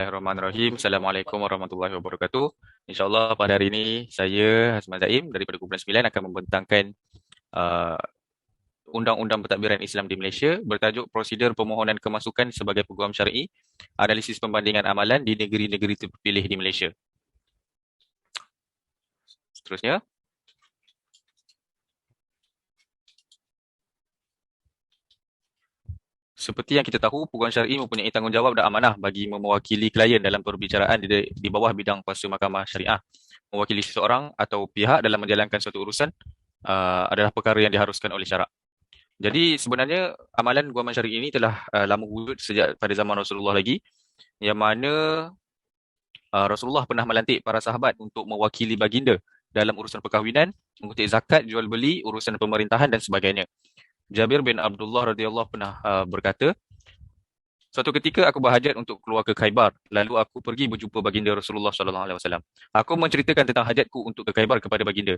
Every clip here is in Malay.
Bismillahirrahmanirrahim. Assalamualaikum warahmatullahi wabarakatuh. InsyaAllah pada hari ini saya Hazman Zaim daripada Kumpulan 9 akan membentangkan uh, Undang-Undang Pentadbiran Islam di Malaysia bertajuk Prosedur Permohonan Kemasukan sebagai Peguam Syar'i, Analisis Pembandingan Amalan di Negeri-Negeri Terpilih di Malaysia. Seterusnya, seperti yang kita tahu, peguam syar'i mempunyai tanggungjawab dan amanah bagi mewakili klien dalam perbicaraan di bawah bidang kuasa mahkamah syariah. Mewakili seseorang atau pihak dalam menjalankan suatu urusan adalah perkara yang diharuskan oleh syarak. Jadi sebenarnya amalan guaman syar'i ini telah lama wujud sejak pada zaman Rasulullah lagi, yang mana Rasulullah pernah melantik para sahabat untuk mewakili baginda dalam urusan perkahwinan, mengutip zakat, jual beli, urusan pemerintahan dan sebagainya. Jabir bin Abdullah radhiyallahu pernah berkata, suatu ketika aku berhajat untuk keluar ke Khaibar, lalu aku pergi berjumpa baginda Rasulullah sallallahu alaihi wasallam. Aku menceritakan tentang hajatku untuk ke Khaibar kepada baginda.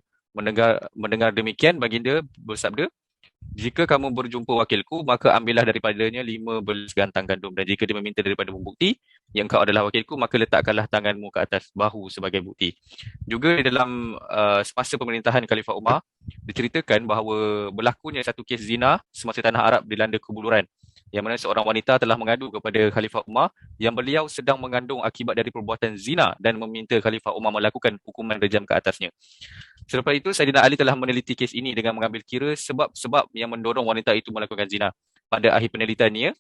Mendengar demikian, baginda bersabda, jika kamu berjumpa wakilku, maka ambillah daripadanya 15 gantang gandum. Dan jika dia meminta daripada bukti yang kau adalah wakilku, maka letakkanlah tanganmu ke atas bahu sebagai bukti. Juga di dalam semasa pemerintahan Khalifah Umar, diceritakan bahawa berlakunya satu kes zina semasa tanah Arab dilanda kebuluran, yang mana seorang wanita telah mengadu kepada Khalifah Umar yang beliau sedang mengandung akibat dari perbuatan zina dan meminta Khalifah Umar melakukan hukuman rejam ke atasnya. Selepas itu, Saidina Ali telah meneliti kes ini dengan mengambil kira sebab-sebab yang mendorong wanita itu melakukan zina. Pada akhir penelitiannya,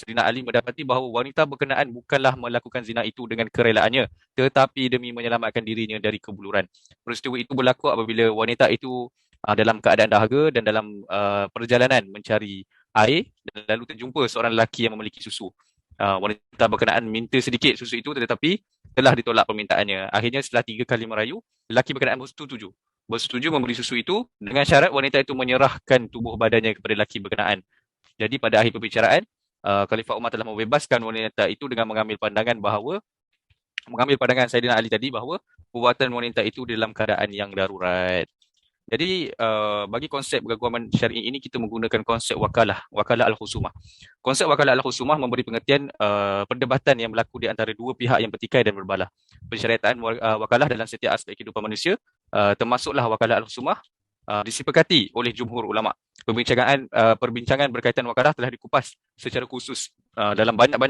Saidina Ali mendapati bahawa wanita berkenaan bukanlah melakukan zina itu dengan kerelaannya, tetapi demi menyelamatkan dirinya dari kebuluran. Peristiwa itu berlaku apabila wanita itu dalam keadaan dahaga dan dalam perjalanan mencari air, dan lalu terjumpa seorang lelaki yang memiliki susu. Wanita berkenaan minta sedikit susu itu, tetapi telah ditolak permintaannya. Akhirnya setelah 3 kali merayu, lelaki berkenaan bersetuju memberi susu itu dengan syarat wanita itu menyerahkan tubuh badannya kepada lelaki berkenaan. Jadi pada akhir perbicaraan, Khalifah Umar telah membebaskan wanita itu dengan mengambil pandangan Saidina Ali tadi bahawa perbuatan wanita itu dalam keadaan yang darurat. Jadi bagi konsep keguaman syar'i ini kita menggunakan konsep wakalah al-khusumah. Konsep wakalah al-khusumah memberi pengertian perdebatan yang berlaku di antara dua pihak yang bertikai dan berbalah. Pensyariatan wakalah dalam setiap aspek kehidupan manusia, termasuklah wakalah al-khusumah, disepakati oleh jumhur ulama. Perbincangan berkaitan wakalah telah dikupas secara khusus dalam banyak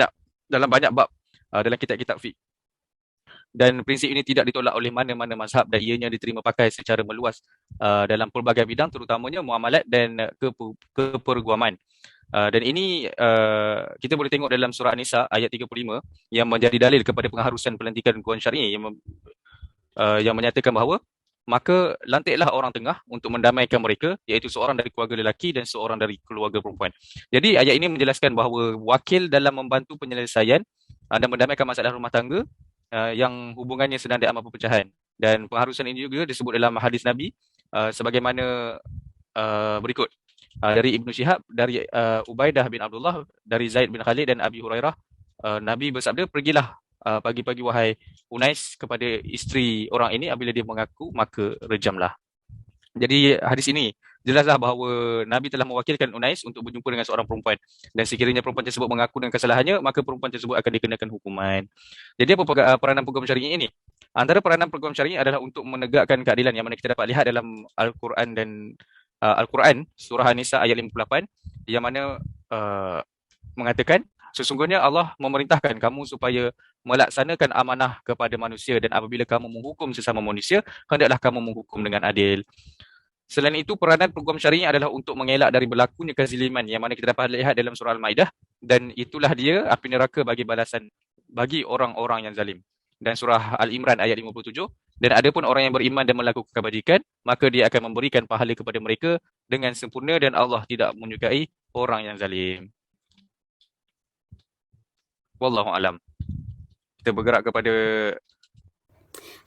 bab dalam kitab-kitab fiqh. Dan prinsip ini tidak ditolak oleh mana-mana mazhab dan ianya diterima pakai secara meluas dalam pelbagai bidang, terutamanya muamalat dan keperguaman. Dan ini kita boleh tengok dalam surah An-Nisa ayat 35 yang menjadi dalil kepada pengharusan pelantikan guaman syar'i yang menyatakan bahawa maka lantiklah orang tengah untuk mendamaikan mereka, iaitu seorang dari keluarga lelaki dan seorang dari keluarga perempuan. Jadi ayat ini menjelaskan bahawa wakil dalam membantu penyelesaian dan mendamaikan masalah rumah tangga yang hubungannya sedang diamat perpecahan. Dan pengharusan ini juga disebut dalam hadis Nabi sebagaimana berikut. Dari Ibnu Syihab, dari Ubaidah bin Abdullah, dari Zaid bin Khalid dan Abi Hurairah, Nabi bersabda, pergilah pagi-pagi wahai Unais kepada isteri orang ini, apabila dia mengaku maka rejamlah. Jadi hadis ini jelaslah bahawa Nabi telah mewakilkan Unais untuk berjumpa dengan seorang perempuan, dan sekiranya perempuan tersebut mengaku dengan kesalahannya, maka perempuan tersebut akan dikenakan hukuman. Jadi apa peranan peguam syar'i ini? Antara peranan peguam syar'i adalah untuk menegakkan keadilan, yang mana kita dapat lihat dalam Al-Quran dan Al-Quran surah An-Nisa ayat 58, yang mana mengatakan sesungguhnya Allah memerintahkan kamu supaya melaksanakan amanah kepada manusia, dan apabila kamu menghukum sesama manusia, hendaklah kamu menghukum dengan adil. Selain itu, peranan peguam syar'i adalah untuk mengelak dari berlakunya kezaliman, yang mana kita dapat lihat dalam surah Al-Maidah, dan itulah dia api neraka bagi balasan bagi orang-orang yang zalim. Dan surah Al-Imran ayat 57, dan adapun orang yang beriman dan melakukan kebajikan, maka dia akan memberikan pahala kepada mereka dengan sempurna, dan Allah tidak menyukai orang yang zalim. Wallahu alam. Kita bergerak kepada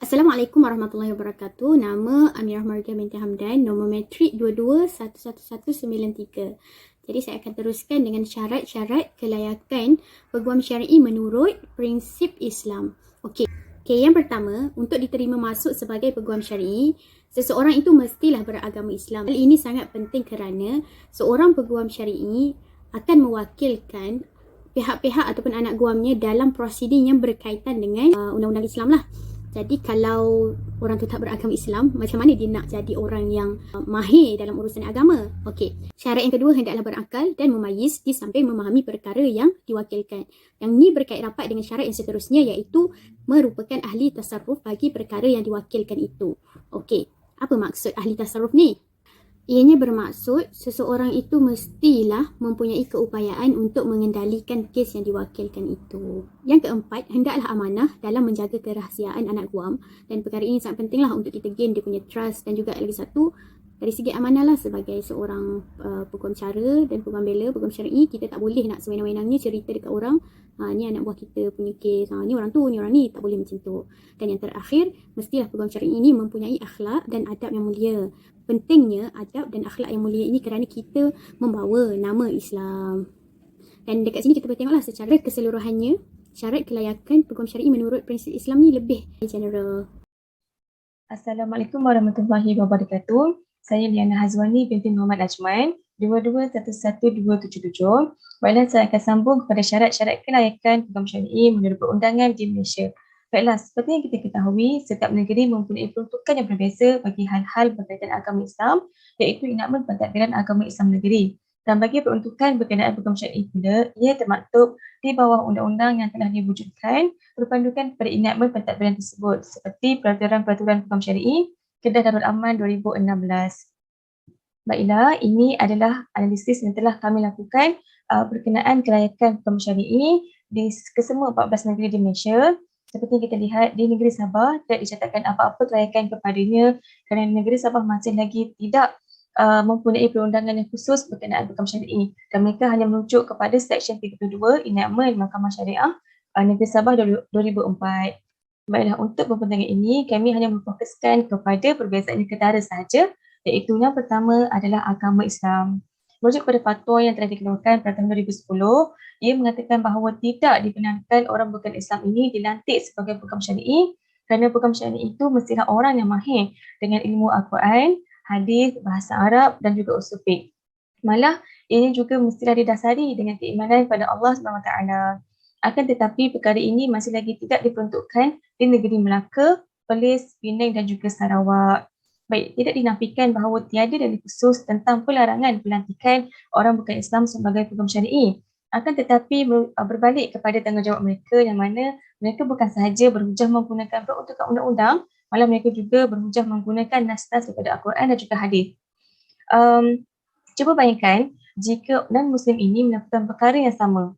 Assalamualaikum warahmatullahi wabarakatuh. Nama Amirah Marga binti Hamdan, nombor metrik 221193. Jadi saya akan teruskan dengan syarat-syarat kelayakan peguam syar'i menurut prinsip Islam. Okey, yang pertama, untuk diterima masuk sebagai peguam syar'i, seseorang itu mestilah beragama Islam. Hal ini sangat penting kerana seorang peguam syar'i akan mewakilkan pihak-pihak ataupun anak guamnya dalam prosiding yang berkaitan dengan undang-undang Islam lah. Jadi kalau orang tu tak beragama Islam, macam mana dia nak jadi orang yang mahir dalam urusan agama? Okey. Syarat yang kedua, hendaklah berakal dan memayis di samping memahami perkara yang diwakilkan. Yang ni berkait rapat dengan syarat yang seterusnya, iaitu merupakan ahli tasarruf bagi perkara yang diwakilkan itu. Okey. Apa maksud ahli tasarruf ni? Ianya bermaksud seseorang itu mestilah mempunyai keupayaan untuk mengendalikan kes yang diwakilkan itu. Yang keempat, hendaklah amanah dalam menjaga kerahsiaan anak guam, dan perkara ini sangat pentinglah untuk kita gain dia punya trust. Dan juga lagi satu, dari segi amanah lah, sebagai seorang peguam cara dan peguam bela, peguam syar'i, kita tak boleh nak sewenang-wenangnya cerita dekat orang, ni anak buah kita punya kes, ni orang tu, ni orang ni, tak boleh macam tu. Dan yang terakhir, mestilah peguam syar'i ini mempunyai akhlak dan adab yang mulia. Pentingnya adab dan akhlak yang mulia ini kerana kita membawa nama Islam. Dan dekat sini kita boleh tengoklah secara keseluruhannya, syarat kelayakan peguam syar'i menurut prinsip Islam ni lebih general. Assalamualaikum warahmatullahi wabarakatuh. Saya Liana Hazwani binti Muhammad Ajman, 2211277. Baiklah, saya akan sambung kepada syarat-syarat kelayakan peguam syar'i menurut perundangan di Malaysia. Baiklah, seperti yang kita ketahui, setiap negeri mempunyai peruntukan yang berbeza bagi hal-hal berkaitan agama Islam, iaitu Enakmen Pentadbiran Agama Islam Negeri. Dan bagi peruntukan berkenaan peguam syar'i pula, ia termaktub di bawah undang-undang yang telah diwujudkan berpandukan pada Enakmen Pentadbiran tersebut, seperti Peraturan-Peraturan Peguam Syar'i Kedah Darul Aman 2016. Baiklah, ini adalah analisis yang telah kami lakukan berkenaan kelayakan peguam syar'i di kesemua 14 negeri di Malaysia. Seperti yang kita lihat, di negeri Sabah tidak dicatatkan apa-apa kelayakan kepadanya kerana negeri Sabah masih lagi tidak mempunyai perundangan yang khusus berkenaan peguam syar'i, dan mereka hanya merujuk kepada Seksyen 32 Enakmen Mahkamah Syariah Negeri Sabah 2004. Baiklah, untuk perbincangan ini kami hanya memfokuskan kepada perbezaan ketara sahaja, iaitu yang pertama adalah agama Islam. Merujuk pada fatwa yang telah dikeluarkan pada tahun 2010, ia mengatakan bahawa tidak dibenarkan orang bukan Islam ini dilantik sebagai peguam syar'i kerana peguam syar'i itu mestilah orang yang mahir dengan ilmu Al-Quran, hadis, bahasa Arab dan juga usul fiqh. Malah, ini juga mestilah didasari dengan keimanan pada Allah SWT. Akan tetapi perkara ini masih lagi tidak diperuntukkan di negeri Melaka, Perlis, Penang dan juga Sarawak. Baik, tidak dinafikan bahawa tiada dalil khusus tentang pelarangan pelantikan orang bukan Islam sebagai peguam syar'i. Akan tetapi berbalik kepada tanggungjawab mereka, yang mana mereka bukan sahaja berhujah menggunakan peruntukan undang-undang, malah mereka juga berhujah menggunakan nas-nas daripada Al-Quran dan juga hadis. Cuba bayangkan jika non-Muslim ini melakukan perkara yang sama.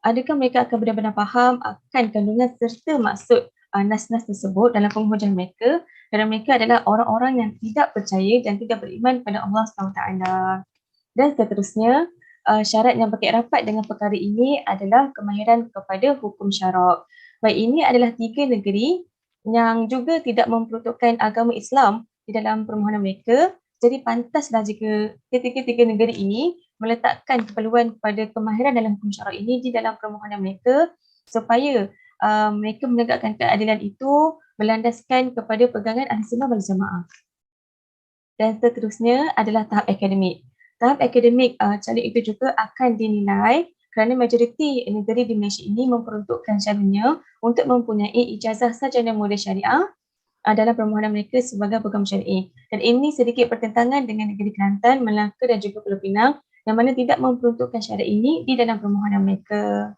Adakah mereka akan benar-benar faham akan kandungan serta maksud nas-nas tersebut dalam penghujah mereka, kerana mereka adalah orang-orang yang tidak percaya dan tidak beriman pada Allah SWT. Dan seterusnya, syarat yang berkait rapat dengan perkara ini adalah kemahiran kepada hukum syarak. Baik, ini adalah 3 negeri yang juga tidak memperuntukkan agama Islam di dalam permohonan mereka. Jadi pantaslah jika ketiga-tiga negeri ini meletakkan keperluan kepada kemahiran dalam hukum syarak ini di dalam permohonan mereka, supaya mereka menegakkan keadilan itu berlandaskan kepada pegangan Ahli Sunnah wal Jamaah. Dan seterusnya adalah tahap akademik. Tahap akademik calon itu juga akan dinilai kerana majoriti negeri di Malaysia ini memperuntukkan calonnya untuk mempunyai ijazah sarjana muda syariah dalam permohonan mereka sebagai peguam syar'i. Dan ini sedikit pertentangan dengan negeri Kelantan, Melaka dan juga Pulau Pinang yang mana tidak memperuntukkan syarat ini di dalam permohonan mereka.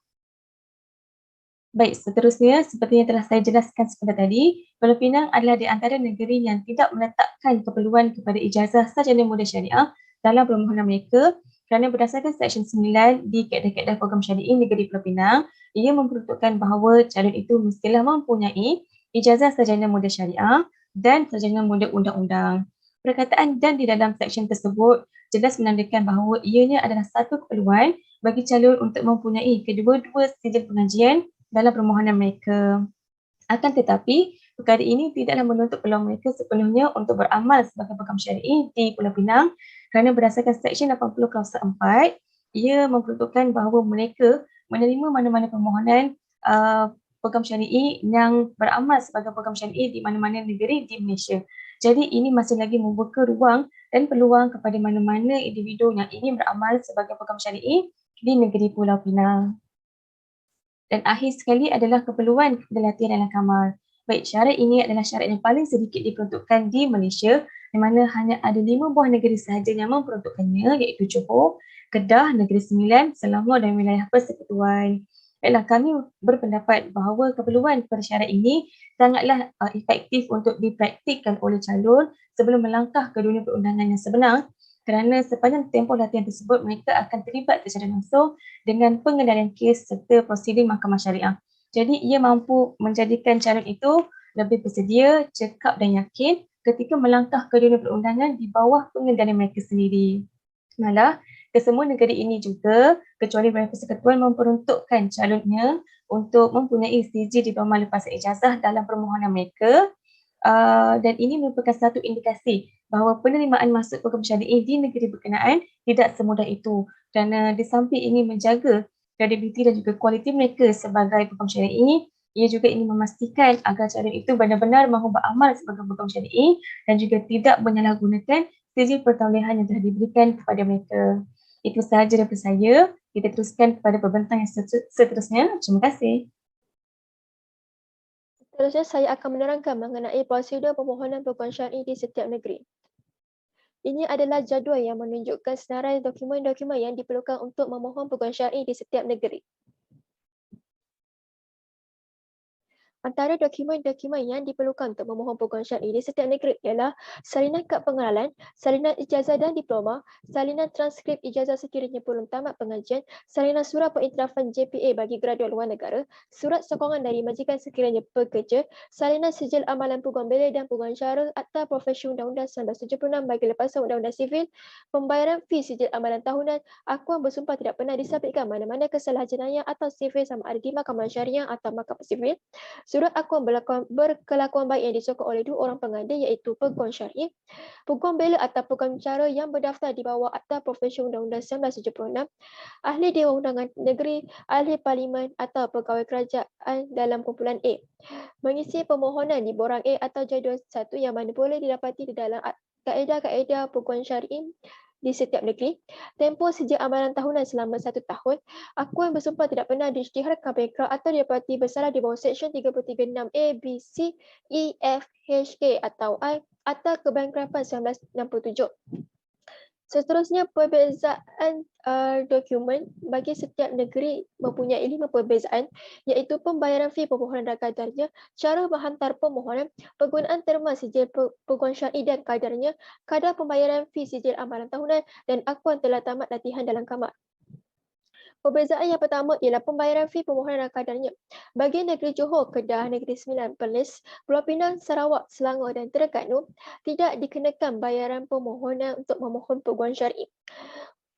Baik, seterusnya seperti yang telah saya jelaskan sebentar tadi, Pulau Pinang adalah di antara negeri yang tidak meletakkan keperluan kepada ijazah sarjana muda syariah dalam permohonan mereka, kerana berdasarkan Seksyen 9 di Kaedah-Kaedah Program Syari'i Negeri Pulau Pinang, ia memperuntukkan bahawa calon itu mestilah mempunyai ijazah sarjana muda syariah dan sarjana muda undang-undang. Perkataan "dan" di dalam seksyen tersebut jelas menandakan bahawa ianya adalah satu keperluan bagi calon untuk mempunyai kedua-dua sijil pengajian dalam permohonan mereka. Akan tetapi, perkara ini tidaklah menutup peluang mereka sepenuhnya untuk beramal sebagai peguam syar'i di Pulau Pinang, kerana berdasarkan Seksyen 80 Klausa 4, ia memperuntukkan bahawa mereka menerima mana-mana permohonan peguam syar'i yang beramal sebagai peguam syar'i di mana-mana negeri di Malaysia. Jadi ini masih lagi membuka ruang dan peluang kepada mana-mana individu yang ingin beramal sebagai peguam syar'i di negeri Pulau Pinang. Dan akhir sekali adalah keperluan latihan dalam kamar. Baik, syarat ini adalah syarat yang paling sedikit diperuntukkan di Malaysia, di mana hanya ada 5 buah negeri sahaja yang memperuntukkannya, iaitu Johor, Kedah, Negeri Sembilan, Selangor dan wilayah Persekutuan. Baiklah, kami berpendapat bahawa keperluan persyarat ini sangatlah efektif untuk dipraktikkan oleh calon sebelum melangkah ke dunia perundangan yang sebenar, kerana sepanjang tempoh latihan tersebut mereka akan terlibat secara langsung dengan pengendalian kes serta prosedur mahkamah syariah. Jadi ia mampu menjadikan calon itu lebih bersedia, cekap dan yakin ketika melangkah ke dunia perundangan di bawah pengendalian mereka sendiri. Malah, kesemua negeri ini juga, kecuali Wilayah Persekutuan memperuntukkan calonnya untuk mempunyai sijil diploma lepasan ijazah dalam permohonan mereka. Dan ini merupakan satu indikasi bahawa penerimaan masuk program syari'i di negeri berkenaan tidak semudah itu, kerana di samping ini menjaga kredibiliti dan juga kualiti mereka sebagai program syari'i, ia juga ingin memastikan agar calon itu benar-benar mahu beramal sebagai program syari'i dan juga tidak menyalahgunakan sijil pertaulihan yang telah diberikan kepada mereka. Itu sahaja daripada saya. Kita teruskan kepada pembentang yang seterusnya. Terima kasih. Seterusnya saya akan menerangkan mengenai prosedur permohonan pengukuhan syar'i di setiap negeri. Ini adalah jadual yang menunjukkan senarai dokumen-dokumen yang diperlukan untuk memohon pengukuhan syar'i di setiap negeri. Antara dokumen-dokumen yang diperlukan untuk memohon pengukuhan syar'i di setiap negeri ialah salinan kad pengenalan, salinan ijazah dan diploma, salinan transkrip ijazah sekiranya belum tamat pengajian, salinan surat pengiktirafan JPA bagi graduan luar negara, surat sokongan dari majikan sekiranya pekerja, salinan sijil amalan peguam belia dan peguam syara, Akta Profesi Undang-Undang 1976 bagi lepasan Undang-Undang Sivil, pembayaran fee sijil amalan tahunan, akuan bersumpah tidak pernah disabitkan mana-mana kesalahan jenayah atau sivil sama ada di Mahkamah Syariah atau Mahkamah Sivil, surat akuan berkelakuan baik yang disokong oleh 2 orang pengadil iaitu peguam syar'i, peguam bela atau peguam cara yang berdaftar di bawah Akta Profesi Undang-Undang 1976, ahli Dewan Undangan Negeri, ahli Parlimen atau pegawai kerajaan dalam kumpulan A. Mengisi permohonan di borang A atau jadual 1 yang mana boleh didapati di dalam kaedah-kaedah peguam syar'i di setiap negeri. Tempoh sijil amalan tahunan selama 1 tahun. Akuan bersumpah tidak pernah diisytiharkan bankrupt atau didapati bersalah di bawah Seksyen 336 A, B, C, E, F, H, K atau I Akta Kebankruptan 1967. Seterusnya, perbezaan dokumen bagi setiap negeri mempunyai 5 perbezaan, iaitu pembayaran fee permohonan dan kadarnya, cara menghantar permohonan, penggunaan terma sijil pengukuhan syar'i dan kadarnya, kadar pembayaran fee sijil amalan tahunan dan akuan telah tamat latihan dalam kamar. Perbezaan yang pertama ialah pembayaran fee permohonan dan kadarnya. Bagi negeri Johor, Kedah, Negeri Sembilan, Perlis, Pulau Pinang, Sarawak, Selangor dan Terengganu tidak dikenakan bayaran permohonan untuk memohon pengukuhan syar'i.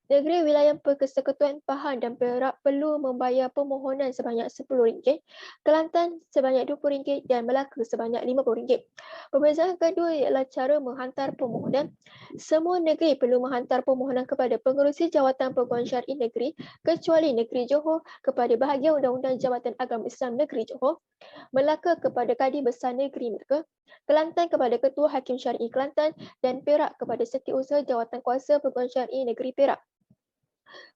Negeri wilayah Persekutuan Pahang dan Perak perlu membayar permohonan sebanyak RM10, Kelantan sebanyak RM20 dan Melaka sebanyak RM50. Perbezaan kedua ialah cara menghantar permohonan. Semua negeri perlu menghantar permohonan kepada pengerusi Jawatan Pengukuhan Syar'i Negeri kecuali negeri Johor kepada bahagian Undang-Undang Jabatan Agama Islam Negeri Johor, Melaka kepada Kadi Besar Negeri Melaka, Kelantan kepada Ketua Hakim Syar'i Kelantan dan Perak kepada Setiausaha Jawatan Kuasa Pengukuhan Syar'i Negeri Perak.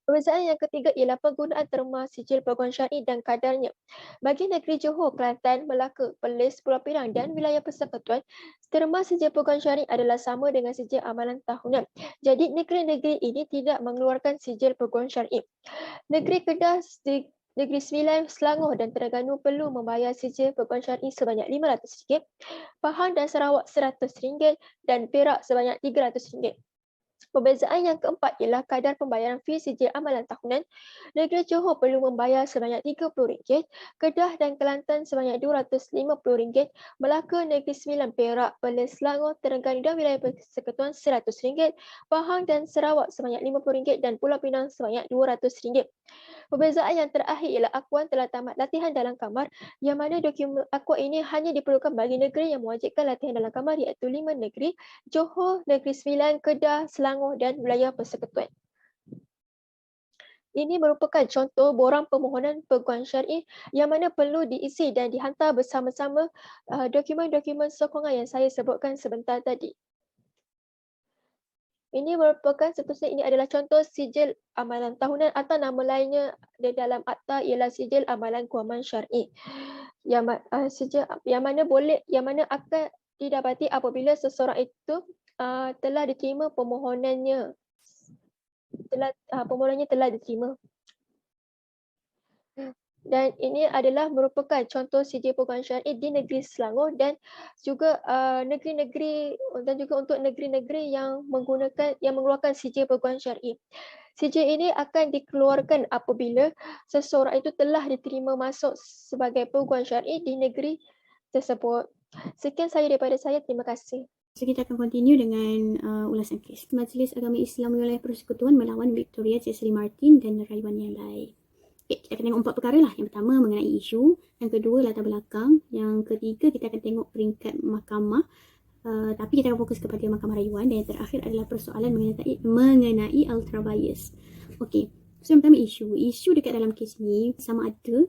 Perbezaan yang ketiga ialah penggunaan terma sijil pengukuhan syar'i dan kadarnya. Bagi negeri Johor, Kelantan, Melaka, Perlis, Pulau Pinang dan wilayah Persekutuan, terma sijil pengukuhan syar'i adalah sama dengan sijil amalan tahunan. Jadi negeri-negeri ini tidak mengeluarkan sijil pengukuhan syar'i. Negeri Kedah, Negeri Sembilan, Selangor dan Terengganu perlu membayar sijil pengukuhan syar'i sebanyak RM500, Pahang dan Sarawak RM100 dan Perak sebanyak RM300. Perbezaan yang keempat ialah kadar pembayaran fee sijil amalan tahunan. Negeri Johor perlu membayar sebanyak RM30, Kedah dan Kelantan sebanyak RM250, Melaka, Negeri Sembilan, Perak, Perlis, Selangor, Terengganu dan wilayah Persekutuan RM100, Pahang dan Sarawak sebanyak RM50 dan Pulau Pinang sebanyak RM200. Perbezaan yang terakhir ialah akuan telah tamat latihan dalam kamar, yang mana dokumen akuan ini hanya diperlukan bagi negeri yang mewajibkan latihan dalam kamar iaitu 5 negeri, Johor, Negeri Sembilan, Kedah, Selangor dan wilayah Persekutuan. Ini merupakan contoh borang permohonan pengukuhan syar'i yang mana perlu diisi dan dihantar bersama-sama dokumen-dokumen sokongan yang saya sebutkan sebentar tadi. Ini merupakan seterusnya ini adalah contoh sijil amalan tahunan atau nama lainnya di dalam akta ialah sijil amalan kewangan syar'i. Yang mana akan didapati apabila seseorang itu telah diterima permohonannya. Permohonannya telah diterima. Dan ini adalah merupakan contoh sijil peguam syar'i di negeri Selangor dan juga negeri-negeri dan juga untuk negeri-negeri yang mengeluarkan sijil peguam syar'i. Sijil ini akan dikeluarkan apabila seseorang itu telah diterima masuk sebagai peguam syar'i di negeri tersebut. Sekian saya daripada saya. Terima kasih. So, kita akan continue dengan ulasan kes. Majlis Agama Islam Wilayah Persekutuan melawan Victoria, Cik Sri Martin dan Raiwan yang lain. Okay, kita akan tengok 4 perkara lah. Yang pertama mengenai isu, yang kedua latar belakang, yang ketiga kita akan tengok peringkat mahkamah, tapi kita akan fokus kepada mahkamah rayuan, dan yang terakhir adalah persoalan mengenai ultra bias. Okey, so yang pertama isu dekat dalam kes ni sama ada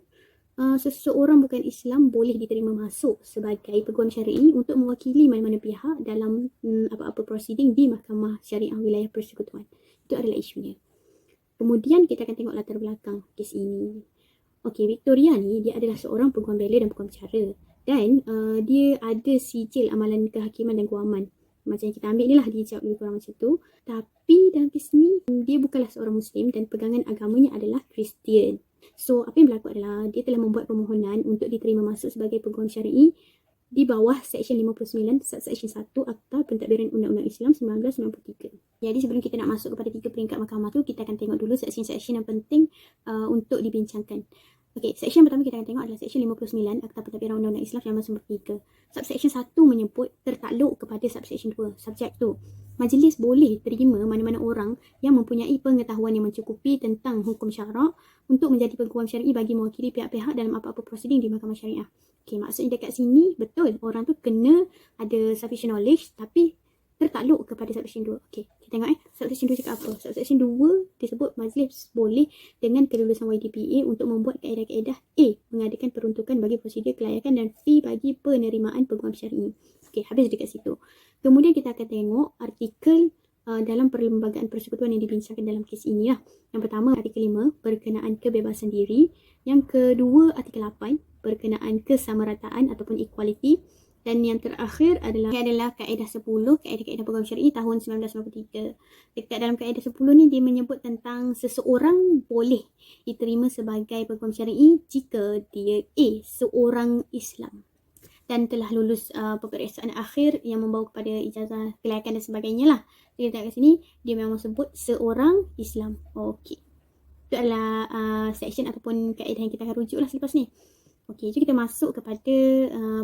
seseorang bukan Islam boleh diterima masuk sebagai peguam syar'i untuk mewakili mana-mana pihak dalam apa-apa proceeding di Mahkamah Syariah Wilayah Persekutuan. Itu adalah isunya. Kemudian kita akan tengok latar belakang kes ini. Okey, Victoria ni dia adalah seorang peguam bela dan peguam cara, dan dia ada sijil amalan kehakiman dan guaman. Macam yang kita ambil ni lah, dia jawab lebih kurang macam tu. Tapi dalam kes ni dia bukanlah seorang Muslim dan pegangan agamanya adalah Kristian. So apa yang berlaku adalah dia telah membuat permohonan untuk diterima masuk sebagai peguam syar'i di bawah Seksyen 59 Subseksyen 1 Akta Pentadbiran Undang-Undang Islam 1993. Jadi sebelum kita nak masuk kepada 3 peringkat mahkamah tu, kita akan tengok dulu seksyen-seksyen yang penting untuk dibincangkan. Okey, seksyen pertama kita akan tengok adalah Seksyen 59 Akta Pentadbiran Undang-Undang Islam 1993. Subseksyen 1 menyebut tertakluk kepada Subseksyen 2. Subjek tu, majlis boleh terima mana-mana orang yang mempunyai pengetahuan yang mencukupi tentang hukum syarak untuk menjadi peguam syar'i bagi mewakili pihak-pihak dalam apa-apa prosiding di Mahkamah Syariah. Okey, maksudnya dekat sini betul orang tu kena ada sufficient knowledge tapi tertakluk kepada Subseksyen 2. Okey, kita tengok Subseksyen 2 cakap apa. Subseksyen 2 disebut majlis boleh dengan kelulusan YDPA untuk membuat kaedah-kaedah A, mengadakan peruntukan bagi prosedur kelayakan dan fee bagi penerimaan peguam syar'i. Okey, habis dekat situ. Kemudian kita akan tengok artikel dalam perlembagaan persekutuan yang dibincangkan dalam kes ini lah. Yang pertama artikel 5 berkenaan kebebasan diri. Yang kedua artikel 8 berkenaan kesamarataan ataupun equality. Dan yang terakhir adalah kaedah 10, kaedah-kaedah peguam syar'i tahun 1993. Dekat dalam kaedah 10 ni dia menyebut tentang seseorang boleh diterima sebagai peguam syar'i jika dia seorang Islam dan telah lulus peperiksaan akhir yang membawa kepada ijazah kelayakan dan sebagainya lah. Jadi kat sini dia memang sebut seorang Islam. Okey, itu adalah section ataupun kaedah yang kita akan rujuk lah selepas ni. Okey, jom kita masuk kepada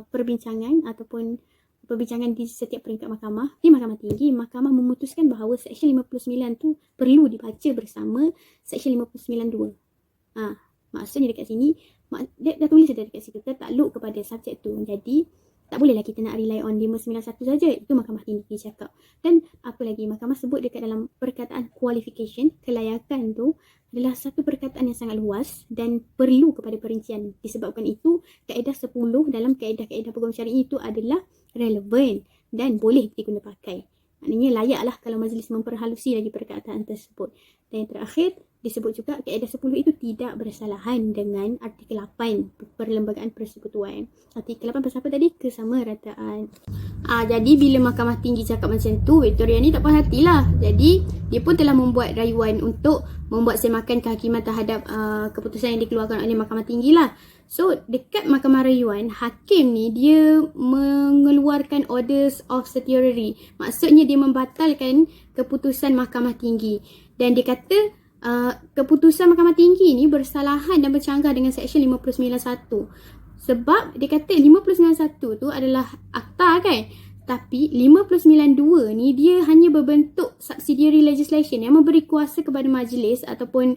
perbincangan ataupun perbincangan di setiap peringkat mahkamah. Di mahkamah tinggi, mahkamah memutuskan bahawa Seksyen 59 tu perlu dibaca bersama Seksyen 59.2. Maksudnya dekat sini dia dah tulis ada dekat situ tertakluk kepada subjek tu. Jadi tak bolehlah kita nak rely on 591 saja. Itu mahkamah tinggi cakap. Dan apa lagi, mahkamah sebut dekat dalam perkataan qualification, kelayakan tu adalah satu perkataan yang sangat luas dan perlu kepada perincian. Disebabkan itu kaedah 10 dalam kaedah-kaedah peguam syar'i itu adalah relevan dan boleh diguna pakai. Maknanya layaklah kalau majlis memperhalusi lagi perkataan tersebut. Dan yang terakhir, disebut juga kaedah 10 itu tidak bersalahan dengan artikel 8 perlembagaan persekutuan. Artikel 8 pasal apa tadi? Kesamarataan. Jadi bila mahkamah tinggi cakap macam tu, Victoria ni tak puas hatilah. Jadi dia pun telah membuat rayuan untuk membuat semakan kehakiman terhadap keputusan yang dikeluarkan oleh mahkamah tinggi lah. So dekat mahkamah rayuan, hakim ni dia mengeluarkan orders of certiorari. Maksudnya dia membatalkan keputusan mahkamah tinggi. Dan dia kata keputusan mahkamah tinggi ni bersalahan dan bercanggah dengan Seksyen 59.1. Sebab dia kata 59.1 tu adalah akta kan. Tapi 59.2 ni dia hanya berbentuk subsidiary legislation yang memberi kuasa kepada majlis ataupun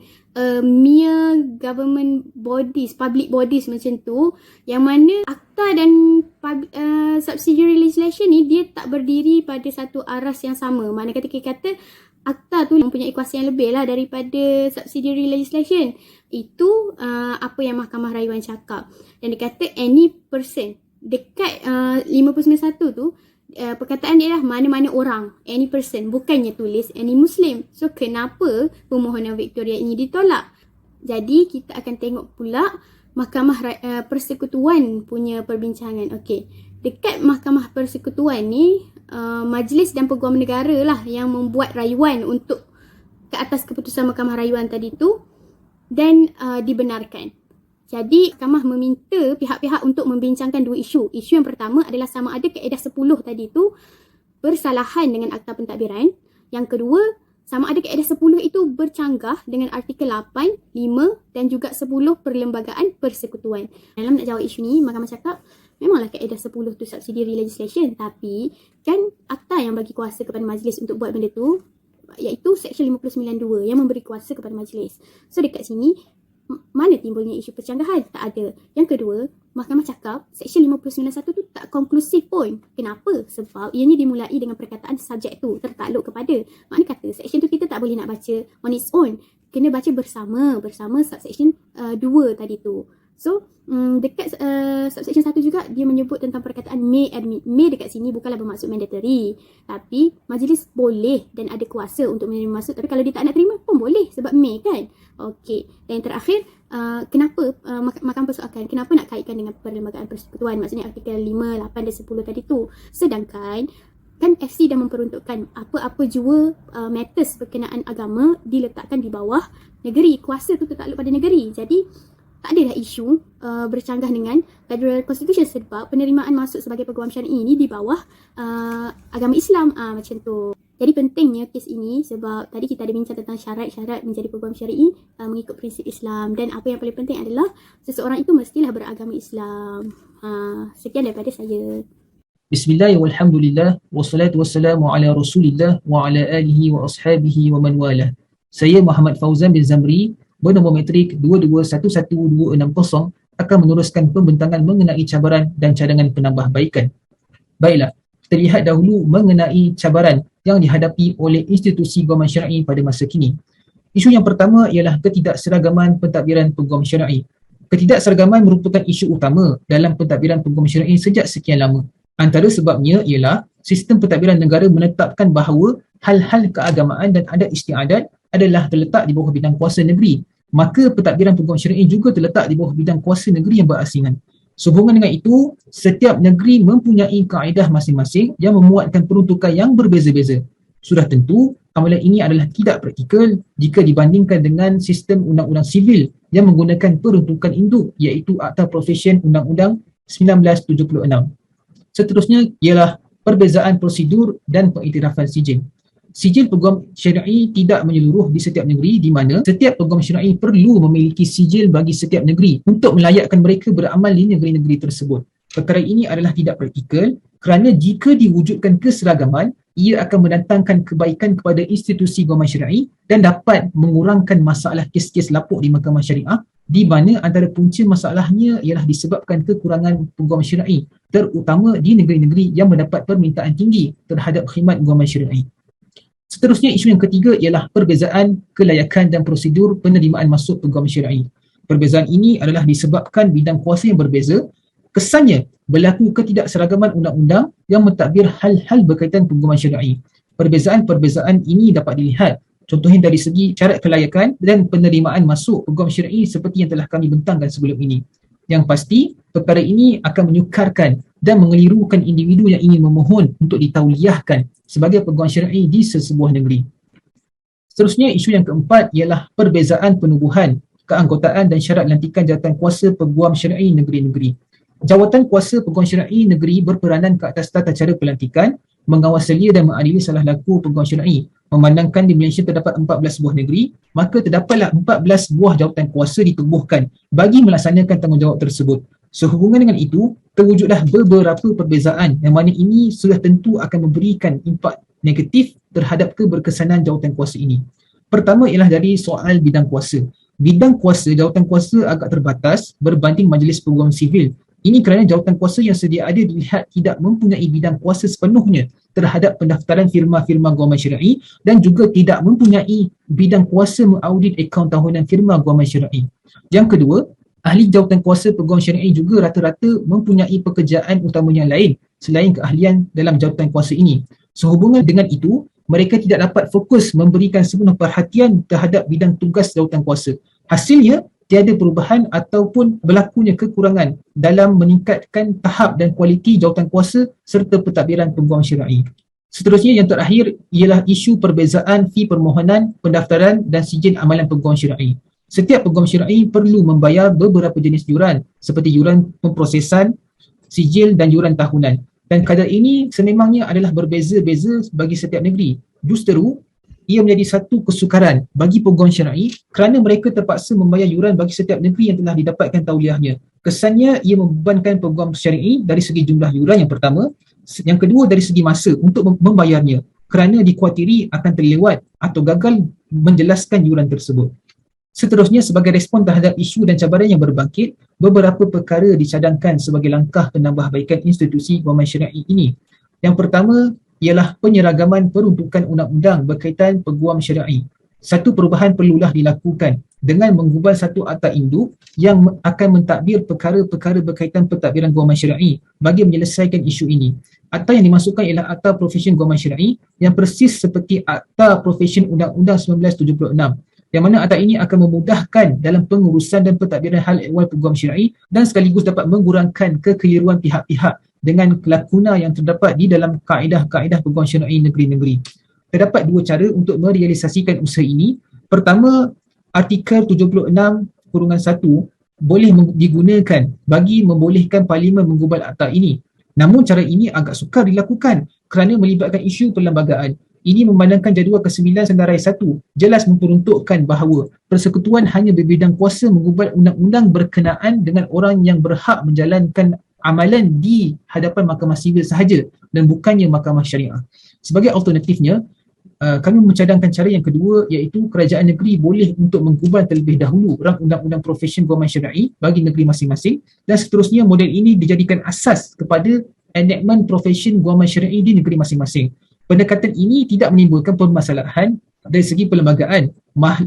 mere government bodies, public bodies macam tu, yang mana akta dan subsidiary legislation ni dia tak berdiri pada satu aras yang sama. Maknanya kata akta tu mempunyai kuasa yang lebih lah daripada subsidiary legislation. Itu apa yang Mahkamah Rayuan cakap. Dan dia kata any person dekat 59.1 tu perkataan dia lah mana-mana orang, any person, bukannya tulis any Muslim. So kenapa permohonan Victoria ini ditolak? Jadi kita akan tengok pula Mahkamah Persekutuan punya perbincangan. Okey, dekat Mahkamah Persekutuan ni Majlis dan Peguam Negara lah yang membuat rayuan untuk ke atas keputusan Mahkamah Rayuan tadi tu dan dibenarkan. Jadi Mahkamah meminta pihak-pihak untuk membincangkan dua isu. Isu yang pertama adalah sama ada kaedah 10 tadi tu bersalahan dengan Akta Pentadbiran. Yang kedua, sama ada kaedah 10 itu bercanggah dengan artikel 8, 5 dan juga 10 Perlembagaan Persekutuan. Dalam nak jawab isu ni, Mahkamah cakap memanglah kaedah 10 tu subsidiary legislation, tapi kan akta yang bagi kuasa kepada majlis untuk buat benda tu iaitu Seksyen 59(2) yang memberi kuasa kepada majlis. So dekat sini mana timbulnya isu percanggahan? Tak ada. Yang kedua, Mahkamah cakap Seksyen 59(1) tu tak konklusif pun. Kenapa? Sebab ianya dimulai dengan perkataan subjek tu tertakluk kepada. Makna kata seksyen tu kita tak boleh nak baca on its own. Kena baca bersama subseksyen 2 tadi tu. So dekat subsection 1 juga dia menyebut tentang perkataan may admit. May dekat sini bukanlah bermaksud mandatory, tapi majlis boleh dan ada kuasa untuk menerima masuk. Tapi kalau dia tak nak terima pun boleh sebab may kan. Okey, dan yang terakhir kenapa Mahkamah persoalkan kenapa nak kaitkan dengan Perlembagaan Persekutuan, maksudnya artikel 5, 8 dan 10 tadi tu. Sedangkan kan FC dah memperuntukkan apa-apa jua matters berkenaan agama diletakkan di bawah negeri. Kuasa tu tertakluk pada negeri. Jadi tak adalah isu bercanggah dengan Federal Constitution sebab penerimaan masuk sebagai peguam syar'i ini di bawah agama Islam macam tu. Jadi pentingnya kes ini sebab tadi kita ada bincang tentang syarat-syarat menjadi peguam syar'i mengikut prinsip Islam, dan apa yang paling penting adalah seseorang itu mestilah beragama Islam. Sekian daripada saya. Bismillah walhamdulillah wassalatu wassalamu ala Rasulillah wa ala alihi wa ashabihi wa man walah. Saya Muhammad Fauzan bin Zamri bernombor metrik 2211260 akan meneruskan pembentangan mengenai cabaran dan cadangan penambahbaikan. Baiklah, kita lihat dahulu mengenai cabaran yang dihadapi oleh institusi guaman syar'i pada masa kini. Isu yang pertama ialah ketidakseragaman pentadbiran peguam syar'i. Ketidakseragaman merupakan isu utama dalam pentadbiran peguam syar'i sejak sekian lama. Antara sebabnya ialah sistem pentadbiran negara menetapkan bahawa hal-hal keagamaan dan adat istiadat adalah terletak di bawah bidang kuasa negeri. Maka pentadbiran peguam syar'i juga terletak di bawah bidang kuasa negeri yang berasingan. Sehubungan dengan itu, setiap negeri mempunyai kaedah masing-masing yang memuatkan peruntukan yang berbeza-beza. Sudah tentu, amalan ini adalah tidak praktikal jika dibandingkan dengan sistem undang-undang sivil yang menggunakan peruntukan induk iaitu Akta Profesyen Undang-Undang 1976. Seterusnya ialah perbezaan prosedur dan pengiktirafan sijil. Sijil peguam syar'i tidak menyeluruh di setiap negeri di mana setiap peguam syar'i perlu memiliki sijil bagi setiap negeri untuk melayakkan mereka beramal di negeri-negeri tersebut. Perkara ini adalah tidak praktikal kerana jika diwujudkan keseragaman, ia akan mendatangkan kebaikan kepada institusi guaman syar'i dan dapat mengurangkan masalah kes-kes lapuk di mahkamah syariah di mana antara punca masalahnya ialah disebabkan kekurangan peguam syar'i terutama di negeri-negeri yang mendapat permintaan tinggi terhadap khidmat guaman syar'i. Seterusnya, isu yang ketiga ialah perbezaan kelayakan dan prosedur penerimaan masuk peguam syar'i. Perbezaan ini adalah disebabkan bidang kuasa yang berbeza. Kesannya berlaku ketidakseragaman undang-undang yang mentadbir hal-hal berkaitan peguaman syar'i. Perbezaan-perbezaan ini dapat dilihat contohnya dari segi syarat kelayakan dan penerimaan masuk peguam syar'i seperti yang telah kami bentangkan sebelum ini. Yang pasti, perkara ini akan menyukarkan dan mengelirukan individu yang ingin memohon untuk ditauliahkan sebagai peguam syar'i di sesebuah negeri. Seterusnya, isu yang keempat ialah perbezaan penubuhan, keanggotaan dan syarat lantikan jawatan kuasa peguam syar'i negeri-negeri. Jawatan kuasa peguam syar'i negeri berperanan ke atas tata cara pelantikan, mengawal selia dan mengadili salah laku peguam syar'i. Memandangkan di Malaysia terdapat 14 buah negeri, maka terdapatlah 14 buah jawatan kuasa ditubuhkan bagi melaksanakan tanggungjawab tersebut. Sehubungan dengan itu, terwujudlah beberapa perbezaan yang mana ini sudah tentu akan memberikan impak negatif terhadap keberkesanan jawatan kuasa ini. Pertama ialah dari soal bidang kuasa. Bidang kuasa, jawatan kuasa agak terbatas berbanding majlis peguam sivil. Ini kerana jawatan kuasa yang sedia ada dilihat tidak mempunyai bidang kuasa sepenuhnya terhadap pendaftaran firma-firma guaman syar'i dan juga tidak mempunyai bidang kuasa mengaudit akaun tahunan firma guaman syar'i. Yang kedua, ahli jawatan kuasa peguam syar'i juga rata-rata mempunyai pekerjaan utama yang lain selain keahlian dalam jawatan kuasa ini. Sehubungan dengan itu, mereka tidak dapat fokus memberikan sepenuh perhatian terhadap bidang tugas jawatan kuasa. Hasilnya, tiada perubahan ataupun berlakunya kekurangan dalam meningkatkan tahap dan kualiti jawatan kuasa serta pentadbiran peguam syar'i. Seterusnya yang terakhir ialah isu perbezaan fee permohonan, pendaftaran dan sijil amalan peguam syar'i. Setiap peguam syar'i perlu membayar beberapa jenis yuran seperti yuran pemprosesan, sijil dan yuran tahunan. Dan kadar ini sememangnya adalah berbeza-beza bagi setiap negeri. Justeru, ia menjadi satu kesukaran bagi peguam syar'i kerana mereka terpaksa membayar yuran bagi setiap negeri yang telah didapatkan tauliahnya. Kesannya ia membebankan peguam syar'i dari segi jumlah yuran yang pertama, yang kedua dari segi masa untuk membayarnya kerana dikuatiri akan terlewat atau gagal menjelaskan yuran tersebut. Seterusnya, sebagai respon terhadap isu dan cabaran yang berbangkit, beberapa perkara dicadangkan sebagai langkah penambahbaikan institusi guaman syari'i ini. Yang pertama ialah penyeragaman peruntukan undang-undang berkaitan peguam syari'i. Satu perubahan perlulah dilakukan dengan menggubal satu akta induk yang akan mentadbir perkara-perkara berkaitan pentadbiran guaman syari'i bagi menyelesaikan isu ini. Akta yang dimasukkan ialah Akta Profesyen Guaman Syar'i yang persis seperti Akta Profesyen Undang-Undang 1976, yang mana akta ini akan memudahkan dalam pengurusan dan pentadbiran hal ehwal peguam syar'i dan sekaligus dapat mengurangkan kekeliruan pihak-pihak dengan kelakuna yang terdapat di dalam kaedah-kaedah peguam syar'i negeri-negeri. Terdapat dua cara untuk merealisasikan usaha ini. Pertama, artikel 76(1) boleh digunakan bagi membolehkan Parlimen menggubal akta ini. Namun cara ini agak sukar dilakukan kerana melibatkan isu perlembagaan. Ini memandangkan jadual ke-9 Senarai 1 jelas memperuntukkan bahawa persekutuan hanya berbidang kuasa menggubal undang-undang berkenaan dengan orang yang berhak menjalankan amalan di hadapan mahkamah sivil sahaja dan bukannya mahkamah syariah. Sebagai alternatifnya, kami mencadangkan cara yang kedua iaitu kerajaan negeri boleh untuk menggubal terlebih dahulu rang undang-undang profesyen guaman syar'i bagi negeri masing-masing dan seterusnya model ini dijadikan asas kepada enactment profesyen guaman syar'i di negeri masing-masing. Pendekatan ini tidak menimbulkan permasalahan dari segi perlembagaan,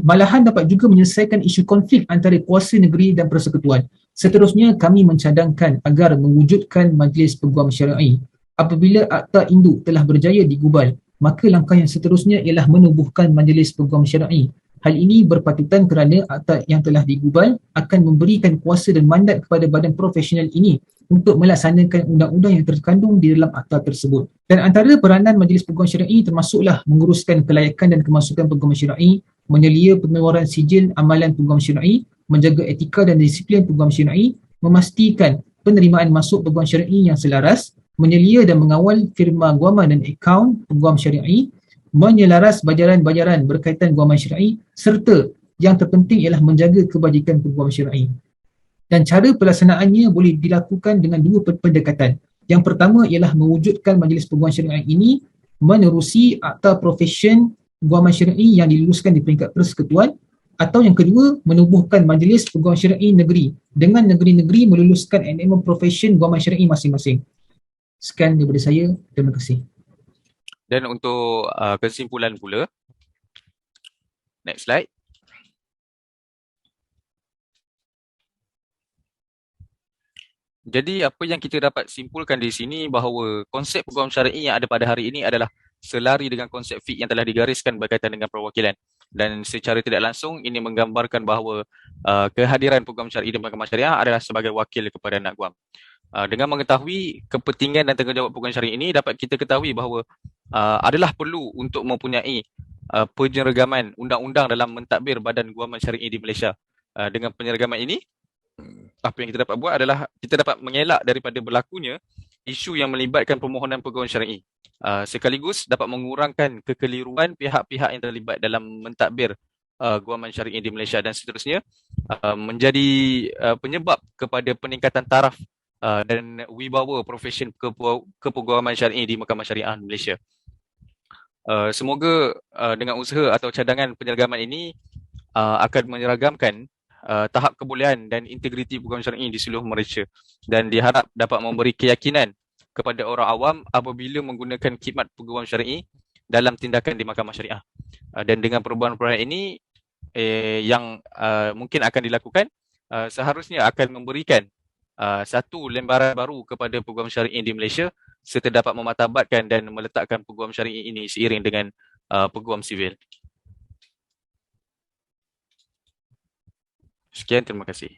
malahan dapat juga menyelesaikan isu konflik antara kuasa negeri dan persekutuan. Seterusnya, kami mencadangkan agar mewujudkan Majlis Peguam Syar'i. Apabila akta induk telah berjaya digubal, maka langkah yang seterusnya ialah menubuhkan Majlis Peguam Syar'i. Hal ini berpatutan kerana akta yang telah digubal akan memberikan kuasa dan mandat kepada badan profesional ini untuk melaksanakan undang-undang yang terkandung di dalam akta tersebut. Dan antara peranan Majlis Peguam Syar'i termasuklah menguruskan kelayakan dan kemasukan peguam syar'i, menyelia pengeluaran sijil amalan peguam syar'i, menjaga etika dan disiplin peguam syar'i, memastikan penerimaan masuk peguam syar'i yang selaras, menyelia dan mengawal firma guaman dan akaun peguam syar'i, menyelaras bayaran-bayaran berkaitan guaman syar'i serta yang terpenting ialah menjaga kebajikan peguam syar'i. Dan cara pelaksanaannya boleh dilakukan dengan dua pendekatan. Yang pertama ialah mewujudkan Majlis Peguam Syar'i ini menerusi Akta Profesyen Guaman Syar'i yang diluluskan di peringkat persekutuan, atau yang kedua menubuhkan Majlis Peguam Syar'i negeri dengan negeri-negeri meluluskan enactment Profesyen Guaman Syar'i masing-masing. Sekian daripada saya. Terima kasih. Dan untuk kesimpulan pula, next slide. Jadi apa yang kita dapat simpulkan di sini bahawa konsep peguam syar'i yang ada pada hari ini adalah selari dengan konsep fiqh yang telah digariskan berkaitan dengan perwakilan. Dan secara tidak langsung ini menggambarkan bahawa kehadiran peguam syar'i di mahkamah syariah adalah sebagai wakil kepada anak guam. Dengan mengetahui kepentingan dan tanggungjawab peguam syar'i ini, dapat kita ketahui bahawa adalah perlu untuk mempunyai penyeragaman undang-undang dalam mentadbir badan guaman syar'i di Malaysia. Dengan penyeragaman ini, apa yang kita dapat buat adalah kita dapat mengelak daripada berlakunya isu yang melibatkan permohonan peguam syar'i. Sekaligus dapat mengurangkan kekeliruan pihak-pihak yang terlibat dalam mentadbir guaman syar'i di Malaysia dan seterusnya menjadi penyebab kepada peningkatan taraf dan wibawa profesyen kepeguaman syar'i di mahkamah syariah Malaysia. Semoga dengan usaha atau cadangan penyeragaman ini akan menyeragamkan tahap kebolehan dan integriti peguam syar'i di seluruh Malaysia dan diharap dapat memberi keyakinan kepada orang awam apabila menggunakan khidmat peguam syar'i dalam tindakan di mahkamah syariah. Dan dengan perubahan-perubahan ini yang mungkin akan dilakukan, seharusnya akan memberikan satu lembaran baru kepada peguam syar'i di Malaysia serta dapat memartabatkan dan meletakkan peguam syar'i ini seiring dengan peguam sivil. Sekian, terima kasih.